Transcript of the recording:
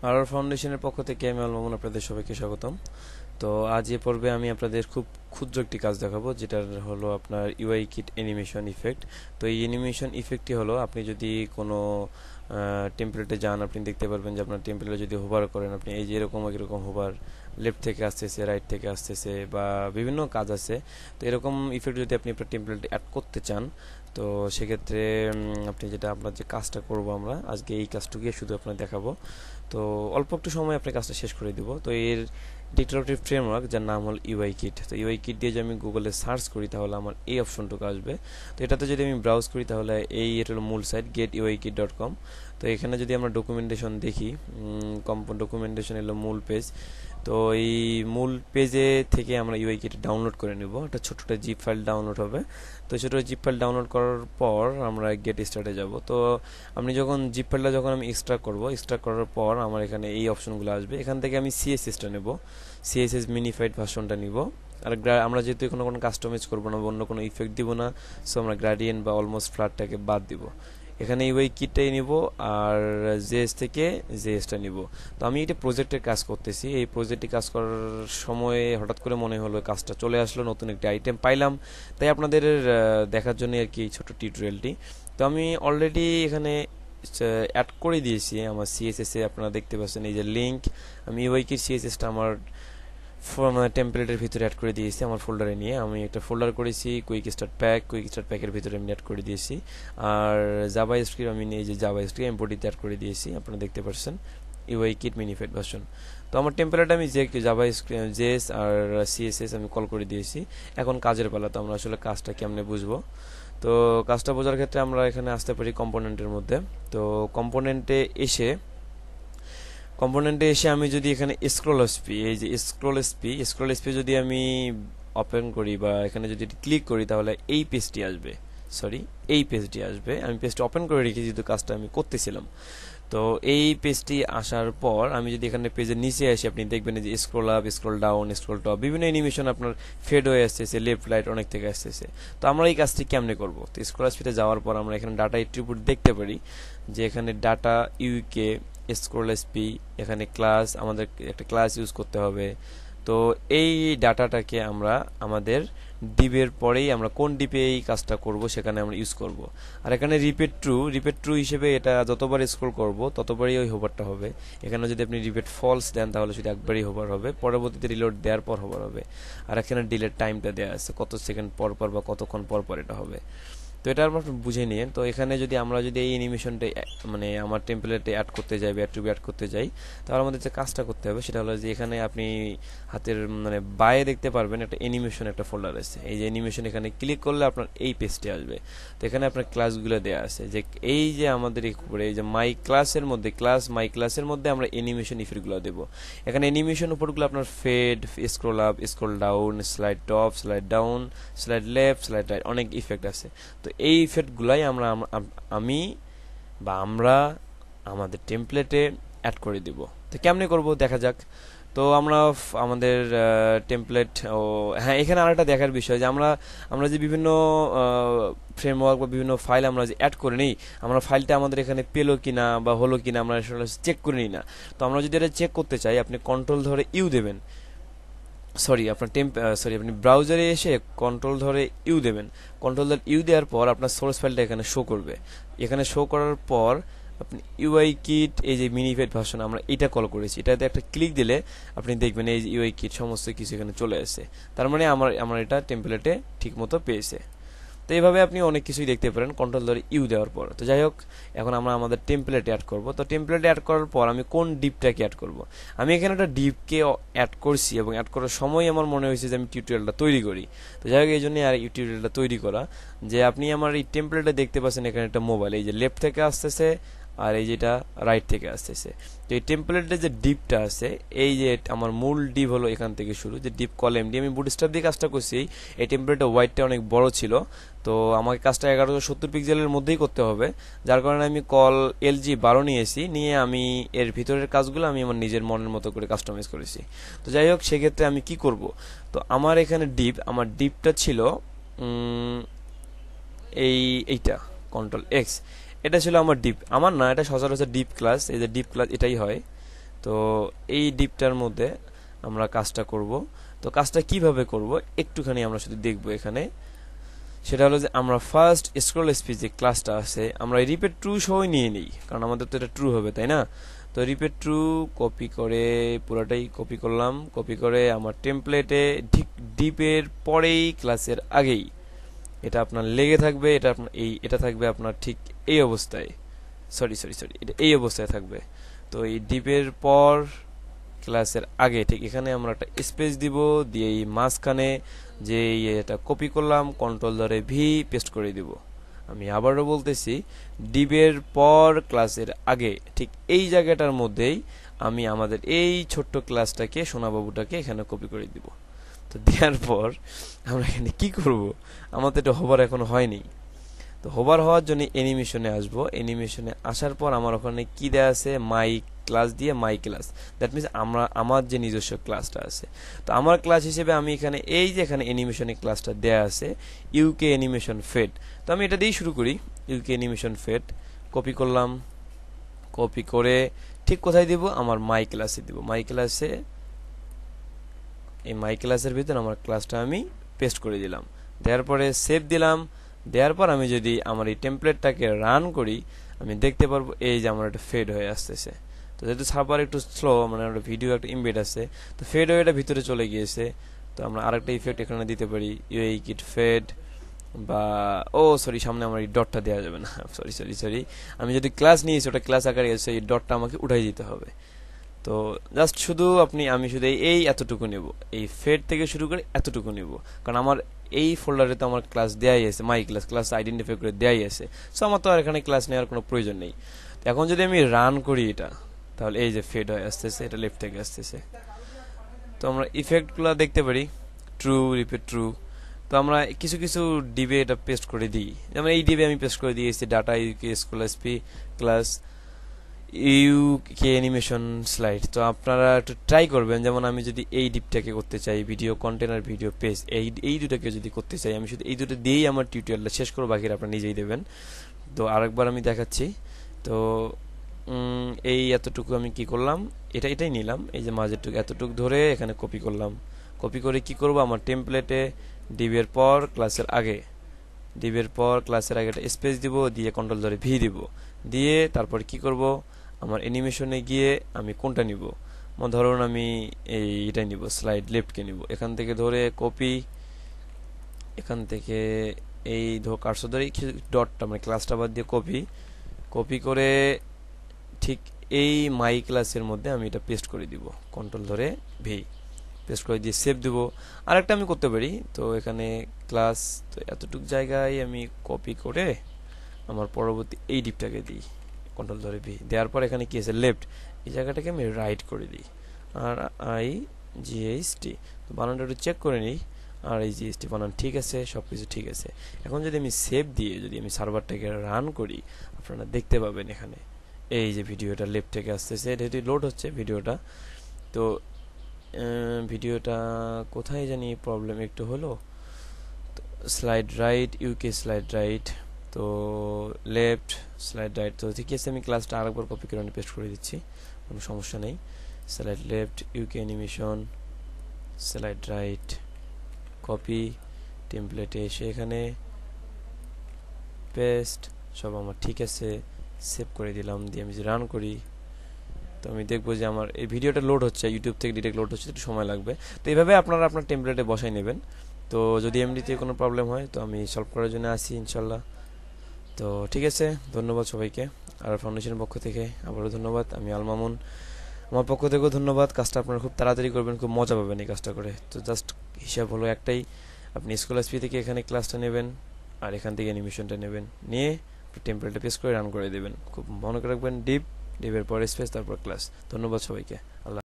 RR ফাউন্ডেশনের পক্ষ থেকে আমি আল মামুন আপনাদের সবাইকে স্বাগতম। তো আজ এ পর্বে আমি আপনাদের খুব ক্ষুদ্র একটি কাজ দেখাবো, যেটা হলো আপনার ইউআই কিট অ্যানিমেশন ইফেক্ট। তো এই অ্যানিমেশন ইফেক্টটি হলো, আপনি যদি কোনো টেমপ্লেটে যান, আপনি দেখতে পারবেন যে আপনার টেমপ্লেটে যদি হোভার করেন, আপনি এই যে এরকম হোভার লেফট থেকে আসতেছে, রাইট থেকে আসতেছে, বা বিভিন্ন কাজ আছে। তো এরকম ইফেক্ট যদি আপনি আপনার টেমপ্লেটে অ্যাড করতে চান, তো সেক্ষেত্রে আপনি আপনার যে কাজটা করব আমরা আজকে, এই কাজটুকুই শুধু আপনার দেখাবো। তো অল্প একটু সময় আপনি কাজটা শেষ করে দিব। তো এর ডিক্লারেটিভ ফ্রেমওয়ার্ক, যার নাম হল ইউআই কিট। তো ইউআই কিট দিয়ে যদি আমি গুগলে সার্চ করি, তাহলে আমার এই অপশনটুকু আসবে। তো এটাতে যদি আমি ব্রাউজ করি, তাহলে এটা হলো মূল সাইট getuikit.com। তো এখানে যদি আমরা ডকুমেন্টেশন দেখি, ডকুমেন্টেশন হলো মূল পেজ। তো এই মূল পেজে থেকে আমরা ইউআই কিট ডাউনলোড করে নেব। একটা ছোট্ট জিপ ফাইল ডাউনলোড হবে। তো ছোটো জিপ ফাইল ডাউনলোড করার পর আমরা গেট স্টার্টে যাব। তো আপনি যখন জিপ ফাইলটা যখন আমি এক্সট্রাক্ট করব, এক্সট্রাক্ট করার পর আমার এখানে এই অপশনগুলো আসবে। এখান থেকে আমি সিএসএসটা নেব, সিএসএস মিনিফাইড ভার্সনটা নিব। আর আমরা যেহেতু কোনো কাস্টমাইজ করবো না, অন্য কোনো ইফেক্ট দিব না, সো আমরা গ্রাডিয়েন্ট বা অলমোস্ট ফ্ল্যাটটাকে বাদ দিব। এখানে ইউআই কিটটাই নিব, আর জেএস থেকে জেএসটা নিব। তো আমি এটা প্রজেক্টের কাজ করতেছি। এই প্রজেক্টে কাজ করার সময় হঠাৎ করে মনে হলো কাজটা চলে আসলো, নতুন একটি আইটেম পাইলাম, তাই আপনাদের দেখার জন্য আর কি এই ছোট টিউটোরিয়ালটি। তো আমি অলরেডি এখানে অ্যাড করে দিয়েছি আমার সিএসএস এ। আপনারা দেখতে পাচ্ছেন এই যে লিঙ্ক, আমি ইউআই কিট সিএসএসটা আমার টেমপ্লেটের ভিতরে অ্যাড করে দিয়েছি। আমার ফোল্ডারে নিয়ে আমি একটা ফোল্ডার করেছি, কুইক স্টার্ট প্যাকের ভিতরে আমি অ্যাড করে দিয়েছি। আর জাভা স্ক্রিপ্ট আমি এই যে জাভা স্ক্রিপ্ট এমবডিতে অ্যাড করে দিয়েছি, আপনারা দেখতে পাচ্ছেন ইউআই কিট মিনিফাইড ভার্সন। তো আমার টেমপ্লেট আমি যে জাভা জেএস আর সিএসএস আমি কল করে দিয়েছি। এখন কাজের পালা। তো আমরা আসলে কাজটা কেমনে বুঝবো। তো কাজটা বোঝার ক্ষেত্রে আমরা এখানে আসতে পারি কম্পোনেন্টের মধ্যে। তো কম্পোনেন্টে এসে আমি যদি এখানে এই যে স্ক্রল এসপি যদি আমি ওপেন করি বা এখানে যদি ক্লিক করি, তাহলে এই পেজটি আসবে। আমি পেজটি ওপেন করে রেখেছি, যেহেতু কাজটা আমি করতেছিলাম। তো এই পেজটি আসার পর আমি যদি এখানে পেজের নিচে আসি, আপনি দেখবেন যে scroll up, scroll down, scroll top, বিভিন্ন অ্যানিমেশন আপনার ফেড হয়ে আসতেছে, লেফট রাইট অনেক থেকে আসতেছে। তো আমরা এই কাজটি কেমনে করব? তো স্ক্রল স্পিডে যাওয়ার পর আমরা এখানে ডাটা অ্যাট্রিবিউট দেখতে পারি, যে এখানে ডাটা ইউকে স্ক্রল এসপি, এখানে ক্লাস, আমাদের একটা ক্লাস ইউজ করতে হবে। তো এই ডাটাটাকে আমরা আমাদের ডিপের পরেই, আমরা কোন ডিপে এই কাজটা করব সেখানে আমরা ইউজ করব। আর এখানে রিপিট ট্রু হিসেবে এটা যতবার স্ক্রল করব ততবারই ওই হোভারটা হবে। এখানে যদি আপনি রিপিট ফলস দেন, তাহলে সেটা একবারই হোভার হবে, পরবর্তীতে রিলোড দেওয়ার পর হোভার হবে। আর এখানে ডিলের টাইমটা দেওয়া আছে, কত সেকেন্ড পর পর বা কতক্ষণ পর পর এটা হবে। তো এটা আমরা বুঝে নিন। তো এখানে আমরা যদি এই অ্যানিমেশনটা আমার টেমপ্লেটে অ্যাড করতে যাই বা অ্যাড করতে যাই, তাহলে আমাদের যে কাজটা করতে হবে সেটা হলো যে এখানে আপনি হাতের বায়ে দেখতে পারবেন একটা অ্যানিমেশন, একটা ফোল্ডার আছে। এই যে অ্যানিমেশন, এখানে ক্লিক করলে আপনার এই পেজটি আসবে। তো এখানে আপনার ক্লাসগুলো দেওয়া আছে, যে এই যে আমাদের উপরে এই যে মাই ক্লাসের মধ্যে আমরা অ্যানিমেশন ইফেক্টগুলো দেবো। এখানে অ্যানিমেশন উপরগুলো আপনার fade, scroll up, scroll down, slide top, slide down, slide left, slide right, অনেক ইফেক্ট আছে। তো এই ইফেক্টগুলাই আমরা আমাদের টেমপ্লেটে অ্যাড করে দিব। তো কেমনে করব দেখা যাক। তো আমরা আমাদের টেমপ্লেট, হ্যাঁ, এখানে আরেকটা দেখার বিষয় যে আমরা যে বিভিন্ন ফ্রেমওয়ার্ক বা বিভিন্ন ফাইল আমরা যে অ্যাড করে নিই, আমরা ফাইলটা আমাদের এখানে পেলো কিনা বা হলো কিনা আমরা আসলে চেক করে নিই না। তো আমরা যদি এটা চেক করতে চাই, আপনি কন্ট্রোল ধরে ইউ দেবেন, আপনি ব্রাউজারে এসে কন্ট্রোল ধরে ইউ দেবেন। কন্ট্রোল ধরে ইউ দেওয়ার পর আপনার সোর্স ফাইলটা এখানে শো করবে। এখানে শো করার পর আপনি ইউআই কিট, এই যে মিনিফাইড ভার্সন আমরা এটা কল করেছি, এটাতে একটা ক্লিক দিলে আপনি দেখবেন এই যে ইউআই কিট সমস্ত কিছু এখানে চলে আসে। তার মানে আমার এটা টেমপ্লেটে ঠিক মতো পেয়েছে। তো এইভাবে আপনি অনেক কিছুই দেখতে পারেন কন্ট্রোল ধরে ইউ দেওয়ার পর। তো যাই হোক, এখন আমরা আমাদের টেমপ্লেটে অ্যাড করব। তো টেমপ্লেটে অ্যাড করার পর আমি কোন ডিপটাকে অ্যাড করব? আমি এখানে একটা ডিপকে অ্যাড করছি, এবং অ্যাড করার সময় আমার মনে হয়েছে যে আমি টিউটোরিয়ালটা তৈরি করি। তো যাই হোক, এই জন্যই আর টিউটোরিয়ালটা তৈরি করা, যে আপনি আমার এই টেমপ্লেটে দেখতে পাচ্ছেন এখানে একটা মোবাইল, এই যে লেফট থেকে আসতেছে আর এই যেটা রাইট থেকে আসতেছে। তো এই টেমপ্লেটের যে ডিপটা আছে, এই যে আমার মূল ডিপ হলো এখান থেকে শুরু, যে ডিপ কলেম দিয়ে আমি বুটস্ট্র্যাপ দিয়ে কাজটা করছি। এই টেমপ্লেটের ওয়াইডটা অনেক বড় ছিল, তো আমাকে কাজটা 1170 পিক্সেলের মধ্যেই করতে হবে। যার কারণে আমি কল LG12 নিয়ে আমি এর ভিতরের কাজগুলো আমি আমার নিজের মনের মতো করে কাস্টমাইজ করেছি। তো যাই হোক, সেক্ষেত্রে আমি কি করব? তো আমার এখানে আমার ডিপটা ছিল এইটা কন্ট্রোল এক্স, এটা ছিল আমার ডিপ। আমার না, এটা সচরাচর ডিপ ক্লাস, এই যে ডিপ ক্লাস এটাই হয়। তো এই ডিপটার মধ্যে আমরা কাজটা করব। তো কাজটা কিভাবে করব একটুখানি আমরা শুধু দেখব এখানে। সেটা হলো যে আমরা ফার্স্ট স্ক্রল স্পিড যে ক্লাসটা আছে আমরা রিপিট ট্রু সহই নিয়ে নিই, কারণ আমাদের তো এটা ট্রু হবে, তাই না? তো রিপিট ট্রু কপি করে পুরোটাই কপি করলাম। কপি করে আমার টেমপ্লেটে ঠিক ডিপের পরেই ক্লাসের আগেই এটা আপনার লেগে থাকবে। এটা আপনার এটা থাকবে আপনার ঠিক এই অবস্থায়, সরি এটা এই অবস্থায় থাকবে। তো এই ডিপের পর ক্লাসের আগে ঠিক এখানে আমরা একটা স্পেস দিব, দিয়ে এই মাঝখানে যে এটা কপি করলাম কন্ট্রোল ধরে ভি পেস্ট করে দিব। আমি আবারও বলতেছি, ডিপের পর ক্লাসের আগে ঠিক এই জায়গাটার মধ্যেই আমি আমাদের এই ছোট্ট ক্লাসটাকে সোনাবাবুটাকে এখানে কপি করে দিব। তো দেওয়ার পর আমরা এখানে কি করব, আমাদের এটা হোভার এখনো হয়নি। তো হোভার হওয়ার জন্য অ্যানিমেশনে আসবো। অ্যানিমেশনে আসার পর আমার ওখানে কি দেয়া আছে, মাই ক্লাস দিয়ে মাই ক্লাস, দ্যাট মিনস আমার যে নিজস্ব ক্লাসটা আছে। তো আমার ক্লাস হিসেবে আমি এখানে এই যে এখানে অ্যানিমেশনের ক্লাসটা দেয়া আছে ইউকে অ্যানিমেশন ফেড। তো আমি এটা দিয়েই শুরু করি, ইউকে অ্যানিমেশন ফেড কপি করলাম। কপি করে ঠিক কোথায় দিব, আমার মাই ক্লাসে দিব। মাই ক্লাসে এই মাই ক্লাসের ভিতর আমার ক্লাসটা আমি পেস্ট করে দিলাম। দেওয়ার পরে সেভ দিলাম। দেওয়ার পর আমি যদি আমার এই টেমপ্লেটটাকে রান করি আমি দেখতে পারবো এই যে আমার একটা ফেড হয়ে আসতেছে। তো যেহেতু সার্ভার একটু স্লো, মানে একটা ভিডিও একটা ইমবেড আছে, তো ফেড হয়ে এটা ভিতরে চলে গিয়েছে। তো আমরা আরেকটা ইফেক্ট এখানে দিতে পারি, ইউআই কিট ফেড বা সরি সামনে আমার এই ডটটা দেওয়া যাবে না, সরি আমি যদি ক্লাস নিয়েছি ওটা ক্লাস আকারে আছে, এই ডটটা আমাকে উঠাই দিতে হবে। তো জাস্ট শুধু আমি শুধু এই এতটুকু নেব, এই ফেড থেকে শুরু করে এতটুকু নেব, কারণ আমার এই ফোল্ডারে তো আমার ক্লাস দেয়াই আছে, মাই ক্লাস আইডেন্টিফাই করে দেয়াই আছে। সো আমার তো আর এখানে ক্লাস নেওয়ার কোনো প্রয়োজন নেই। এখন যদি আমি রান করি এটা, তাহলে এই যে ফেড হয়ে আসতেছে, এটা লেফট থেকে আসতেছে। তো আমরা ইফেক্টগুলো দেখতে পারি, ট্রু, রিপিট ট্রু। তো আমরা কিছু কিছু ডিবে এটা পেস্ট করে দিই, যেমন এই ডিবে আমি পেস্ট করে দিয়েছি data UK school SP class UK animation slide. তো আপনারা একটু ট্রাই করবেন, যেমন আমি যদি এই ডিপটাকে করতে চাই ভিডিও কন্টেনার ভিডিও পেজ, এই দুটাকে যদি করতে চাই আমি শুধু এই দুটো দিয়েই আমার টিউটোরিয়ালটা শেষ করব, বাকিরা আপনারা নিজেই দেবেন। তো আরেকবার আমি দেখাচ্ছি। তো এই এতটুকু আমি কি করলাম, এটাই নিলাম, এই যে মাঝেরটুকু এতটুকু ধরে এখানে কপি করলাম। কপি করে কি করব, আমার টেমপ্লেটে ডিবের পর ক্লাসের আগে একটা স্পেস দিব, দিয়ে কন্ট্রোল ধরে ভি দিব, দিয়ে তারপর কি করব, আমার অ্যানিমেশনে গিয়ে আমি কোনটা নিব, ধরুন আমি এটাই নিব, স্লাইড লেফটকে নিব। এখান থেকে ধরে কপি, এখান থেকে এই কার্সর ধরে ডটটা মানে ক্লাসটা বাদ দিয়ে কপি করে ঠিক এই মাই ক্লাসের মধ্যে আমি এটা পেস্ট করে দিব, কন্ট্রোল ধরে ভি পেস্ট করে দিয়ে সেভ দেব। আরেকটা আমি করতে পারি, তো এখানে ক্লাস, তো এতটুকু জায়গায় আমি কপি করে আমার পরবর্তী এই ডিপটাকে দিই, কন্ট্রোল ধরে ভি দেওয়ার পর এখানে কি আছে লেফট, এই জায়গাটাকে আমি রাইট করে দিই, আর IGHT। তো বানানটা একটু চেক করে নিই, আর IGHT বানান ঠিক আছে, সব কিছু ঠিক আছে। এখন যদি আমি সেভ দিয়ে যদি আমি সার্ভারটাকে রান করি, আপনারা দেখতে পাবেন এখানে এই যে ভিডিওটা লেফট থেকে আসতেছে, এটা লোড হচ্ছে ভিডিওটা। তো ভিডিওটা কোথায় জানি প্রবলেম একটু হলো, slide right UK slide right, তো লেফট স্লাইড রাইট। তো ঠিক আছে, আমি ক্লাসটা আরেকবার কপি করে পেস্ট করে দিচ্ছি, কোনো সমস্যা নেই। স্লাইড লেফট ইউকে অ্যানিমেশন, স্লাইড রাইট, কপি, টেমপ্লেটে এসে এখানে পেস্ট, সব আমার ঠিক আছে। সেভ করে দিলাম, দিয়ে আমি যে রান করি, তো আমি দেখবো যে আমার এই ভিডিওটা লোড হচ্ছে, ইউটিউব থেকে ডিরেক্ট লোড হচ্ছে, একটু সময় লাগবে। তো এইভাবে আপনারা আপনার টেমপ্লেটে বসাই নেবেন। তো যদি এমনিতে কোনো প্রবলেম হয় তো আমি সলভ করার জন্য আসি ইনশাল্লাহ। তো ঠিক আছে, ধন্যবাদ সবাইকে। আর ফাউন্ডেশনের পক্ষ থেকে আবারও ধন্যবাদ। আমি আল মামুন, আমার পক্ষ থেকেও ধন্যবাদ। কাজটা আপনারা খুব তাড়াতাড়ি করবেন, খুব মজা পাবেন এই কাজটা করে। তো জাস্ট হিসাব হলো একটাই, আপনি স্কুল এসপি থেকে এখানে ক্লাসটা নেবেন, আর এখান থেকে অ্যানিমেশনটা নেবেন, নিয়ে টেমপ্লেটে পেস্ট করে রান করে দেবেন। খুব মনে রাখবেন, ডিপের পরে স্পেস, তারপর ক্লাস। ধন্যবাদ সবাইকে।